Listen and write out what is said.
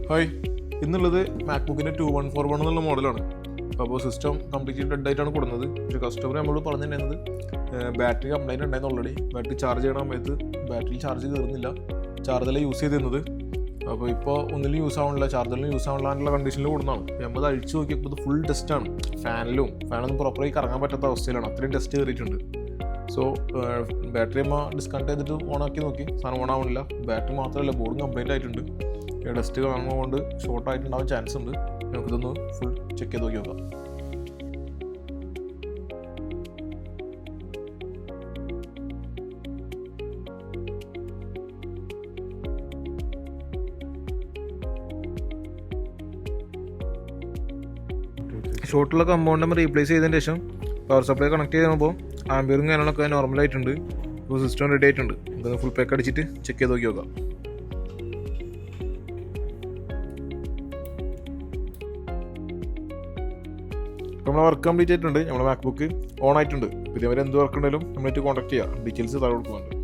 Hi, ഇന്നുള്ളത് മാക്ബുക്കിൻ്റെ 2141 എന്നുള്ള മോഡലാണ്. അപ്പോൾ സിസ്റ്റം കംപ്ലീറ്റ്ലി ഡെഡ് ആയിട്ടാണ് കൊടുക്കുന്നത്. ഒരു കസ്റ്റമർ നമ്മളോട് പറഞ്ഞിട്ടുണ്ടായിരുന്നത് ബാറ്ററി കംപ്ലൈൻറ്റ് ഉണ്ടായിരുന്നു. ഓൾറെഡി ബാറ്ററി ചാർജ് ചെയ്യണ സമയത്ത് ബാറ്ററി ചാർജ് കയറുന്നില്ല, ചാർജറിൽ യൂസ് ചെയ്തിരുന്നത്. അപ്പോൾ ഇപ്പോൾ ഒന്നിലും യൂസ് ആവണില്ല, ചാർജറിലും യൂസ് ആവണില്ല കണ്ടീഷനിൽ കൊടുക്കുന്നതാണ്. നമ്മൾ അത് അഴിച്ചു നോക്കിയപ്പോൾ ഇത് ഫുൾ ടെസ്റ്റാണ്. ഫാനൊന്നും പ്രോപ്പറായി കറങ്ങാൻ പറ്റാത്ത അവസ്ഥയിലാണ്, അത്രയും ടെസ്റ്റ് കയറിയിട്ടുണ്ട്. സോ ബാറ്ററി നമ്മൾ ഡിസ്കണക്ട് ചെയ്തിട്ട് ഓണാക്കി നോക്കി, സാധനം ഓൺ ആവണില്ല. ബാറ്ററി മാത്രമല്ല, ബോർഡും കംപ്ലൈൻറ്റ് ആയിട്ടുണ്ട്. ടെസ്റ്റ് കാണുമ്പോൾ കൊണ്ട് ഷോർട്ട് ആയിട്ടുണ്ടാവാൻ ചാൻസ് ഉണ്ട്. നമുക്കിതൊന്ന് ഫുൾ ചെക്ക് ചെയ്ത് നോക്കി നോക്കാം. ഷോർട്ടുള്ള കമ്പൗണ്ട് നമ്മൾ റീപ്ലേസ് ചെയ്തതിന് ശേഷം പവർ സപ്ലൈ കണക്ട് ചെയ്ത് കഴിയുമ്പോൾ ആംബിയറും കാര്യങ്ങളൊക്കെ നോർമലായിട്ടുണ്ട്. ഇപ്പോൾ സിസ്റ്റം റെഡി ആയിട്ടുണ്ട്. നമുക്കൊന്ന് ഫുൾ പാക്ക് അടിച്ചിട്ട് ചെക്ക് ചെയ്ത് നോക്കി നോക്കാം. നമ്മൾ വർക്ക് കംപ്ലീറ്റ് ആയിട്ടുണ്ട്. നമ്മുടെ മാക്ബുക്ക് ഓൺ ആയിട്ടുണ്ട്. ഇതേവരെ എന്ത് വർക്ക് ഉണ്ടെങ്കിലും നമ്മളായിട്ട് കോൺടാക്ട് ചെയ്യുക. ഡീറ്റെയിൽസ് താഴെ കൊടുക്കുന്നുണ്ട്.